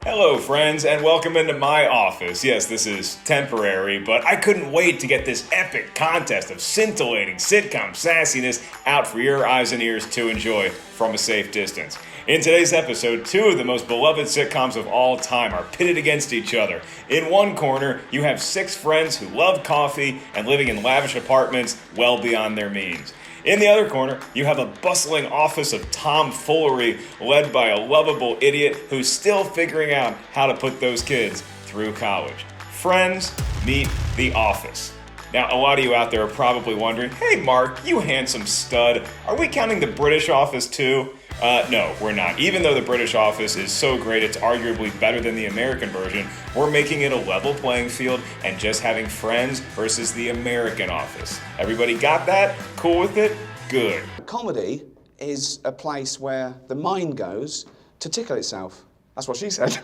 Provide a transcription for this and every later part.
Hello, friends, and welcome into my office. Yes, this is temporary, but I couldn't wait to get this epic contest of scintillating sitcom sassiness out for your eyes and ears to enjoy from a safe distance. In today's episode, two of the most beloved sitcoms of all time are pitted against each other. In one corner, you have six friends who love coffee and living in lavish apartments well beyond their means. In the other corner, you have a bustling office of tomfoolery led by a lovable idiot who's still figuring out how to put those kids through college. Friends meet The Office. Now, a lot of you out there are probably wondering, hey Mark, you handsome stud, are we counting the British Office too? No, we're not. Even though the British Office is so great it's arguably better than the American version, we're making it a level playing field and just having Friends versus the American Office. Everybody got that? Cool with it? Good. Comedy is a place where the mind goes to tickle itself. That's what she said.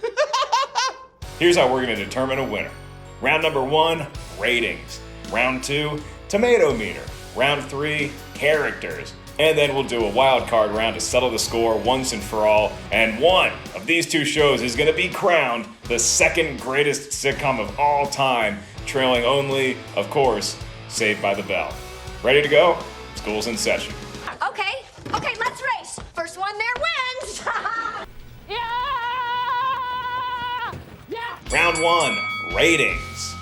Here's how we're going to determine a winner. Round number 1, ratings. Round 2, Tomatometer. Round 3, characters. And then we'll do a wild card round to settle the score once and for all. And one of these two shows is going to be crowned the second greatest sitcom of all time, trailing only, of course, Saved by the Bell. Ready to go? School's in session. Okay, let's race. First one there wins. Yeah! Round 1, ratings.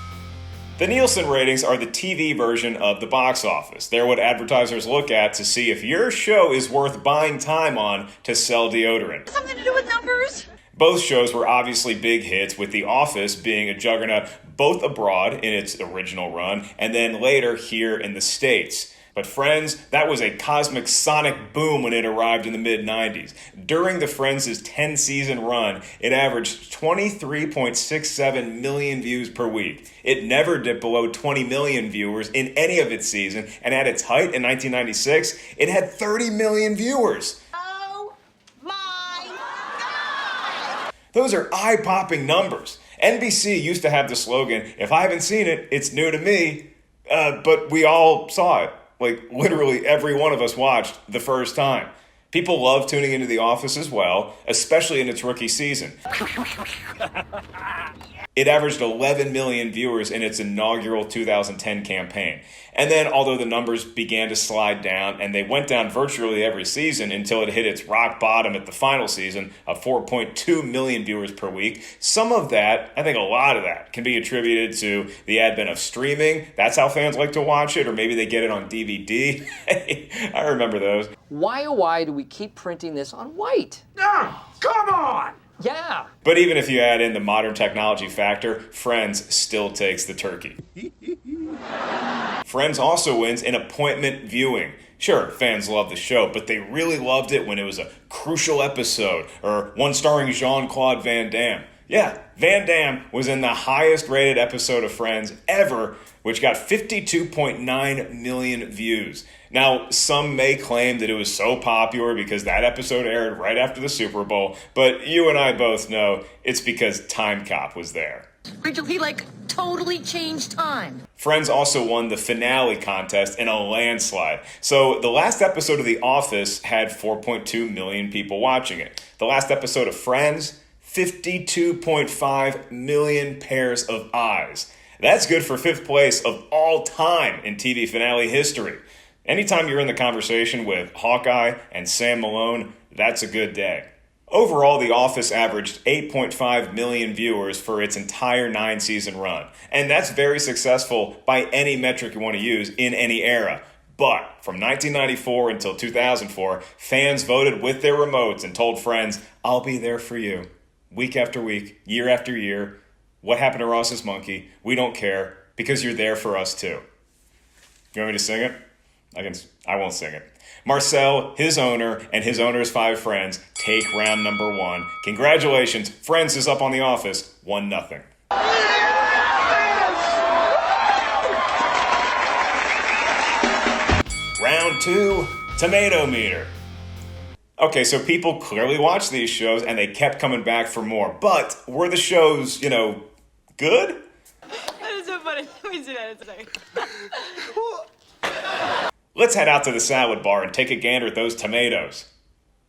The Nielsen ratings are the TV version of the box office. They're what advertisers look at to see if your show is worth buying time on to sell deodorant. Something to do with numbers? Both shows were obviously big hits, with The Office being a juggernaut both abroad in its original run and then later here in the States. But Friends, that was a cosmic sonic boom when it arrived in the mid-90s. During the Friends' 10-season run, it averaged 23.67 million views per week. It never dipped below 20 million viewers in any of its season, and at its height in 1996, it had 30 million viewers. Oh my God! Those are eye-popping numbers. NBC used to have the slogan, if I haven't seen it, it's new to me, but we all saw it. Like, literally every one of us watched the first time. People love tuning into The Office as well, especially in its rookie season. It averaged 11 million viewers in its inaugural 2010 campaign. And then, although the numbers began to slide down, and they went down virtually every season until it hit its rock bottom at the final season of 4.2 million viewers per week, some of that, I think a lot of that, can be attributed to the advent of streaming. That's how fans like to watch it, or maybe they get it on DVD. I remember those. Why do we keep printing this on white? No, come on! Yeah. But even if you add in the modern technology factor, Friends still takes the turkey. Friends also wins in appointment viewing. Sure, fans love the show, but they really loved it when it was a crucial episode, or one starring Jean-Claude Van Damme. Yeah, Van Damme was in the highest rated episode of Friends ever, which got 52.9 million views. Now, some may claim that it was so popular because that episode aired right after the Super Bowl, but you and I both know it's because Time Cop was there. Rachel, he totally changed time. Friends also won the finale contest in a landslide. So the last episode of The Office had 4.2 million people watching it. The last episode of Friends, 52.5 million pairs of eyes. That's good for 5th place of all time in TV finale history. Anytime you're in the conversation with Hawkeye and Sam Malone, that's a good day. Overall, The Office averaged 8.5 million viewers for its entire 9-season run. And that's very successful by any metric you want to use in any era. But from 1994 until 2004, fans voted with their remotes and told Friends, I'll be there for you. Week after week, year after year. What happened to Ross's monkey? We don't care, because you're there for us too. You want me to sing it? I won't sing it. Marcel, his owner, and his owner's 5 friends take round number 1. Congratulations, Friends is up on The Office, 1-0. Round 2, Tomatometer. Okay, so people clearly watched these shows and they kept coming back for more. But were the shows, good? That is so funny. Let me see that in a second. Let's head out to the salad bar and take a gander at those tomatoes.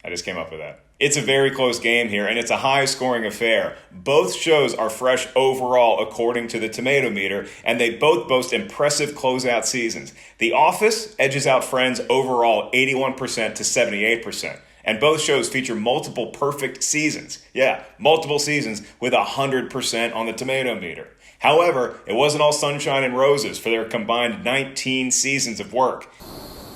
I just came up with that. It's a very close game here, and it's a high-scoring affair. Both shows are fresh overall according to the Tomatometer, and they both boast impressive closeout seasons. The Office edges out Friends overall 81% to 78%. And both shows feature multiple perfect seasons. Yeah, multiple seasons with 100% on the Tomatometer. However, it wasn't all sunshine and roses for their combined 19 seasons of work.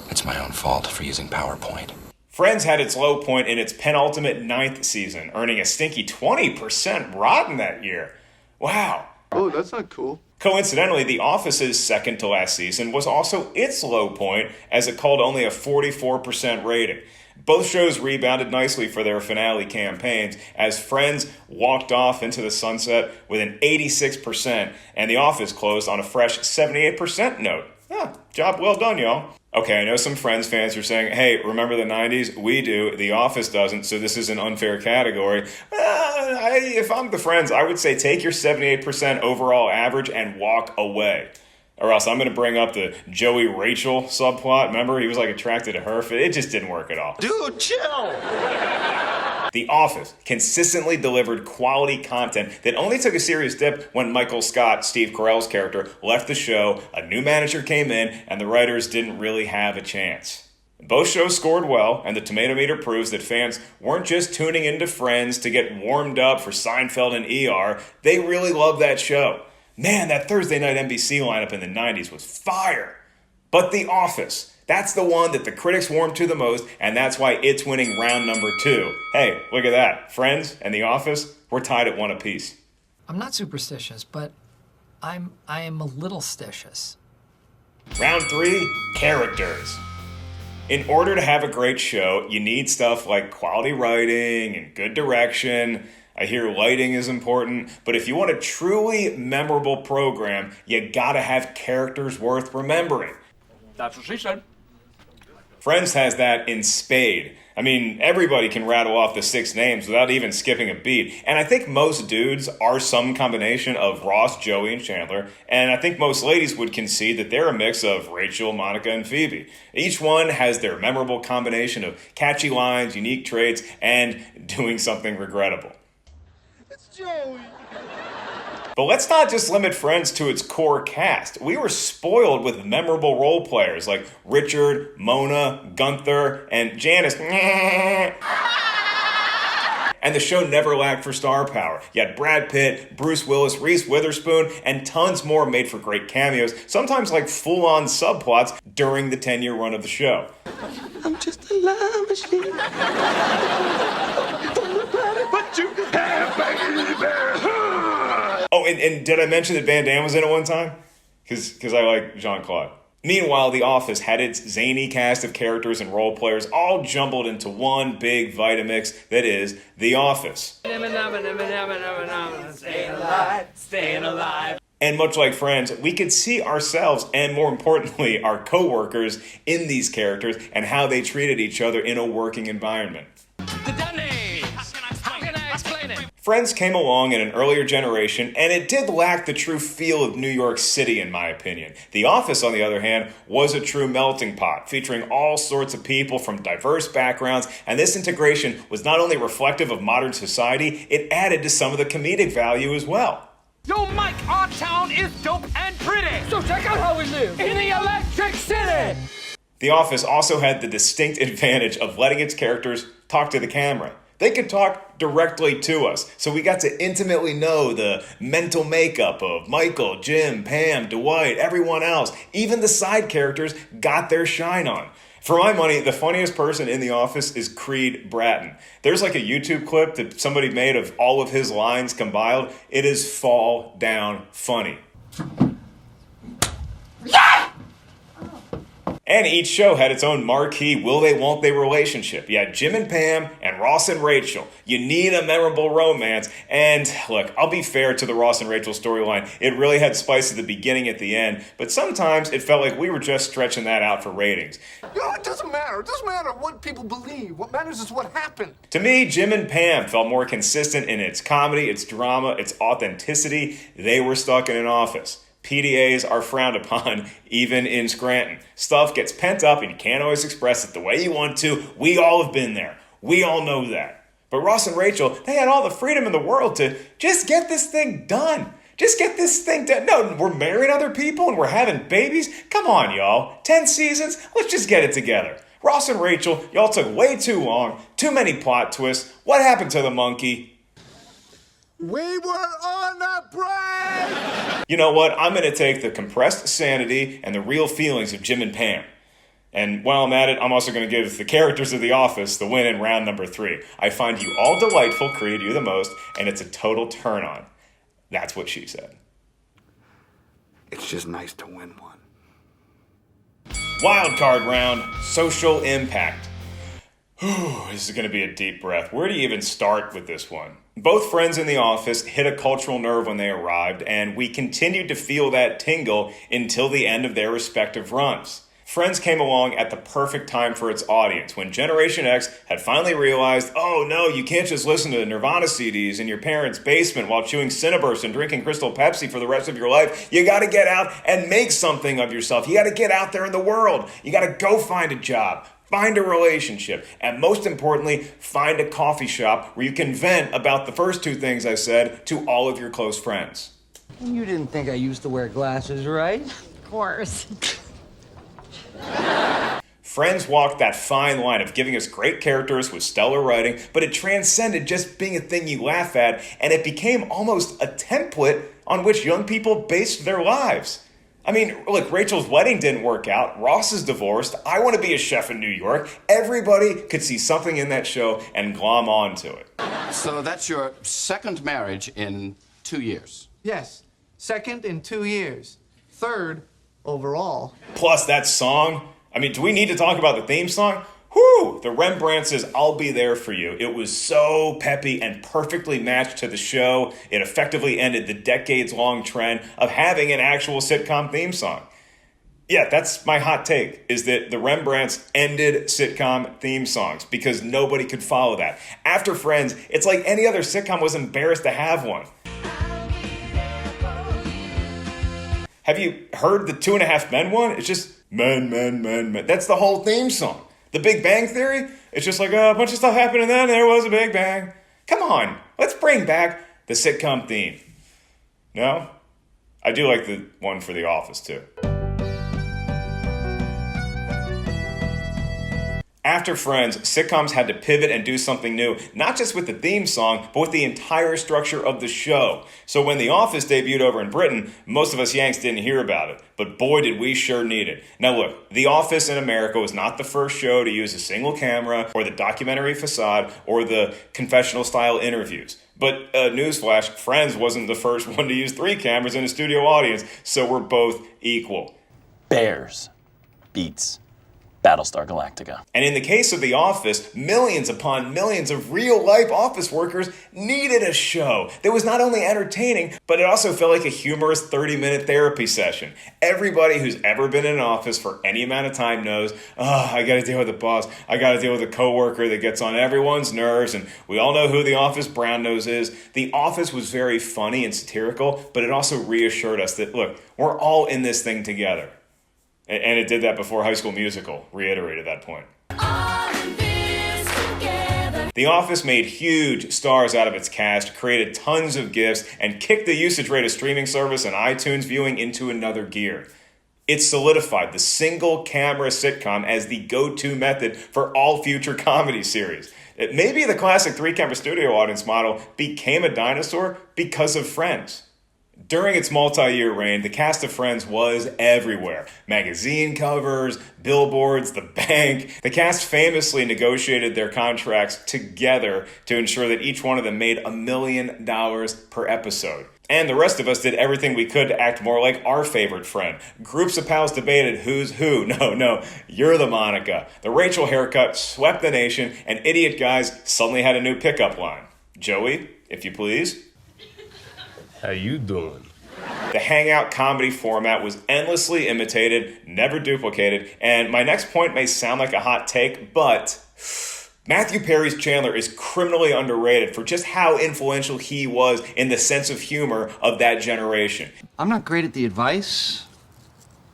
It's my own fault for using PowerPoint. Friends had its low point in its penultimate 9th season, earning a stinky 20% rotten that year. Wow. Oh, that's not cool. Coincidentally, The Office's second to last season was also its low point, as it called only a 44% rating. Both shows rebounded nicely for their finale campaigns, as Friends walked off into the sunset with an 86%, and The Office closed on a fresh 78% note. Job well done, y'all. Okay, I know some Friends fans are saying, hey, remember the 90s? We do. The Office doesn't, so this is an unfair category. If I'm the Friends, I would say take your 78% overall average and walk away. Or else I'm going to bring up the Joey Rachel subplot. Remember, he was like attracted to her. It just didn't work at all. Dude, chill! The Office consistently delivered quality content that only took a serious dip when Michael Scott, Steve Carell's character, left the show, a new manager came in, and the writers didn't really have a chance. Both shows scored well, and the Tomatometer proves that fans weren't just tuning into Friends to get warmed up for Seinfeld and ER. They really loved that show. Man, that Thursday night NBC lineup in the 90s was fire. But The Office, that's the one that the critics warmed to the most, and that's why it's winning round number 2. Hey, look at that. Friends and The Office, we're tied at 1 apiece. I'm not superstitious, but I am a little stitious. Round 3, characters. In order to have a great show, you need stuff like quality writing and good direction. I hear lighting is important, but if you want a truly memorable program, you gotta have characters worth remembering. That's what she said. Friends has that in spade. I mean, everybody can rattle off the 6 names without even skipping a beat. And I think most dudes are some combination of Ross, Joey, and Chandler. And I think most ladies would concede that they're a mix of Rachel, Monica, and Phoebe. Each one has their memorable combination of catchy lines, unique traits, and doing something regrettable. Joey. But let's not just limit Friends to its core cast. We were spoiled with memorable role players like Richard, Mona, Gunther, and Janice. And the show never lacked for star power. You had Brad Pitt, Bruce Willis, Reese Witherspoon, and tons more made for great cameos, sometimes like full-on subplots during the 10-year run of the show. I'm just a love machine. But you have, baby. Oh, and did I mention that Van Damme was in it one time? Because I like Jean-Claude. Meanwhile, The Office had its zany cast of characters and role players all jumbled into one big Vitamix that is The Office. Staying alive. And much like Friends, we could see ourselves and, more importantly, our coworkers in these characters and how they treated each other in a working environment. The Dundies! How can I explain it? Friends came along in an earlier generation, and it did lack the true feel of New York City, in my opinion. The Office, on the other hand, was a true melting pot, featuring all sorts of people from diverse backgrounds, and this integration was not only reflective of modern society, it added to some of the comedic value as well. Yo, Mike, our town is dope and pretty. So check out how we live in the Electric City. The Office also had the distinct advantage of letting its characters talk to the camera. They could talk directly to us, so we got to intimately know the mental makeup of Michael, Jim, Pam, Dwight, everyone else. Even the side characters got their shine on. For my money, the funniest person in The Office is Creed Bratton. There's like a YouTube clip that somebody made of all of his lines compiled. It is fall down funny. And each show had its own marquee will they, won't they relationship. You had Jim and Pam and Ross and Rachel. You need a memorable romance. And look, I'll be fair to the Ross and Rachel storyline. It really had spice at the beginning, at the end. But sometimes it felt like we were just stretching that out for ratings. No, it doesn't matter. It doesn't matter what people believe. What matters is what happened. To me, Jim and Pam felt more consistent in its comedy, its drama, its authenticity. They were stuck in an office. PDAs are frowned upon, even in Scranton. Stuff gets pent up and you can't always express it the way you want to. We all have been there. We all know that. But Ross and Rachel, they had all the freedom in the world to just get this thing done. Just get this thing done. No, we're marrying other people and we're having babies. Come on, y'all. 10 seasons? Let's just get it together. Ross and Rachel, y'all took way too long. Too many plot twists. What happened to the monkey? We were on a break! You know what? I'm going to take the compressed sanity and the real feelings of Jim and Pam. And while I'm at it, I'm also going to give the characters of The Office the win in round number 3. I find you all delightful, created you the most, and it's a total turn on. That's what she said. It's just nice to win one. Wild card round, social impact. This is going to be a deep breath. Where do you even start with this one? Both friends in The Office hit a cultural nerve when they arrived, and we continued to feel that tingle until the end of their respective runs. Friends came along at the perfect time for its audience, when Generation X had finally realized, oh no, you can't just listen to Nirvana CDs in your parents' basement while chewing Cinnaburst and drinking Crystal Pepsi for the rest of your life. You gotta get out and make something of yourself. You gotta get out there in the world. You gotta go find a job, find a relationship, and most importantly, find a coffee shop where you can vent about the first 2 things I said to all of your close friends. You didn't think I used to wear glasses, right? Of course. Friends walked that fine line of giving us great characters with stellar writing, but it transcended just being a thing you laugh at, and it became almost a template on which young people based their lives. I mean, look, Rachel's wedding didn't work out, Ross is divorced, I want to be a chef in New York. Everybody could see something in that show and glom onto it. So that's your second marriage in 2 years? Yes. Second in 2 years. Third overall. Plus that song. I mean, do we need to talk about the theme song? Whew! The Rembrandts' I'll Be There For You. It was so peppy and perfectly matched to the show. It effectively ended the decades-long trend of having an actual sitcom theme song. Yeah, that's my hot take, is that the Rembrandts ended sitcom theme songs because nobody could follow that. After Friends, it's like any other sitcom was embarrassed to have one. Have you heard the 2.5 Men one? It's just men, men, men, men. That's the whole theme song. The Big Bang Theory, it's just like a bunch of stuff happened and then there was a Big Bang. Come on, let's bring back the sitcom theme. No? I do like the one for The Office too. After Friends, sitcoms had to pivot and do something new, not just with the theme song, but with the entire structure of the show. So when The Office debuted over in Britain, most of us Yanks didn't hear about it, but boy did we sure need it. Now look, The Office in America was not the first show to use a single camera, or the documentary facade, or the confessional-style interviews. But newsflash, Friends wasn't the first one to use 3 cameras in a studio audience, so we're both equal. Bears beats Battlestar Galactica. And in the case of The Office, millions upon millions of real-life office workers needed a show that was not only entertaining, but it also felt like a humorous 30-minute therapy session. Everybody who's ever been in an office for any amount of time knows, I gotta deal with the boss, I gotta deal with a coworker that gets on everyone's nerves, and we all know who the Office brown nose is. The Office was very funny and satirical, but it also reassured us that, look, we're all in this thing together. And it did that before High School Musical reiterated that point. The Office made huge stars out of its cast, created tons of gifts, and kicked the usage rate of streaming service and iTunes viewing into another gear. It solidified the single-camera sitcom as the go-to method for all future comedy series. Maybe the classic 3-camera studio audience model became a dinosaur because of Friends. During its multi-year reign, the cast of Friends was everywhere. Magazine covers, billboards, the bank. The cast famously negotiated their contracts together to ensure that each one of them made $1 million per episode. And the rest of us did everything we could to act more like our favorite friend. Groups of pals debated who's who. No, you're the Monica. The Rachel haircut swept the nation, and idiot guys suddenly had a new pickup line. Joey, if you please. How you doing? The hangout comedy format was endlessly imitated, never duplicated, and my next point may sound like a hot take, but Matthew Perry's Chandler is criminally underrated for just how influential he was in the sense of humor of that generation. I'm not great at the advice.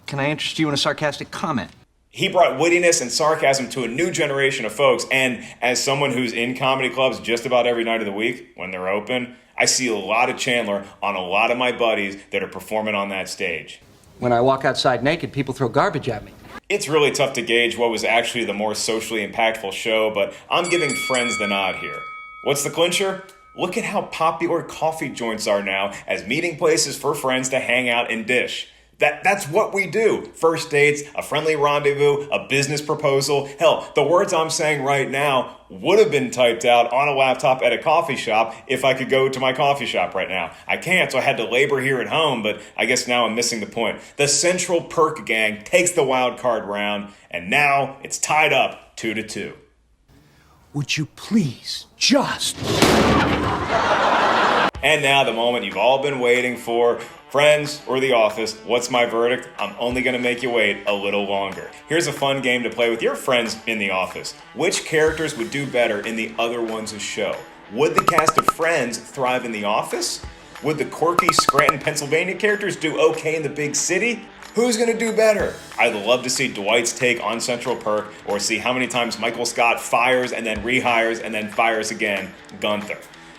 Can I interest you in a sarcastic comment? He brought wittiness and sarcasm to a new generation of folks, and as someone who's in comedy clubs just about every night of the week when they're open, I see a lot of Chandler on a lot of my buddies that are performing on that stage. When I walk outside naked, people throw garbage at me. It's really tough to gauge what was actually the more socially impactful show, but I'm giving Friends the nod here. What's the clincher? Look at how popular coffee joints are now as meeting places for friends to hang out and dish. That's what we do. First dates, a friendly rendezvous, a business proposal. Hell, the words I'm saying right now would have been typed out on a laptop at a coffee shop if I could go to my coffee shop right now. I can't, so I had to labor here at home, but I guess now I'm missing the point. The Central Perk Gang takes the wild card round, and now it's tied up 2-2. Would you please just... And now the moment you've all been waiting for. Friends or The Office, what's my verdict? I'm only going to make you wait a little longer. Here's a fun game to play with your friends in The Office. Which characters would do better in the other one's show? Would the cast of Friends thrive in The Office? Would the quirky Scranton, Pennsylvania characters do okay in the big city? Who's going to do better? I'd love to see Dwight's take on Central Perk, or see how many times Michael Scott fires and then rehires and then fires again Gunther.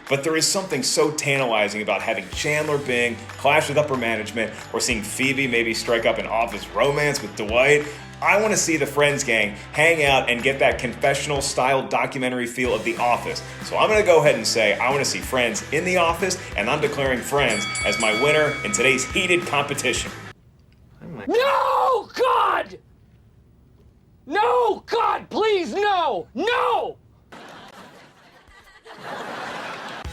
But there is something so tantalizing about having Chandler Bing clash with upper management, or seeing Phoebe maybe strike up an office romance with Dwight. I want to see the Friends gang hang out and get that confessional-style documentary feel of The Office. So I'm going to go ahead and say I want to see Friends in The Office, and I'm declaring Friends as my winner in today's heated competition. No, God! No, God, please, no! No!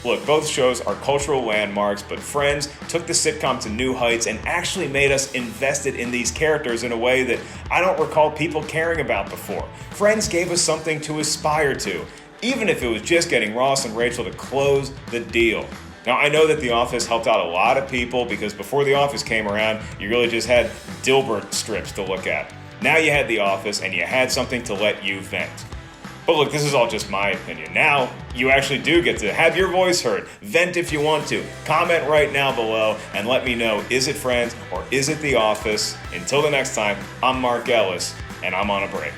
Look, both shows are cultural landmarks, but Friends took the sitcom to new heights and actually made us invested in these characters in a way that I don't recall people caring about before. Friends gave us something to aspire to, even if it was just getting Ross and Rachel to close the deal. Now, I know that The Office helped out a lot of people, because before The Office came around, you really just had Dilbert strips to look at. Now you had The Office, and you had something to let you vent. But look, this is all just my opinion. Now, you actually do get to have your voice heard. Vent if you want to. Comment right now below and let me know, is it Friends or is it The Office? Until the next time, I'm Mark Ellis, and I'm on a break.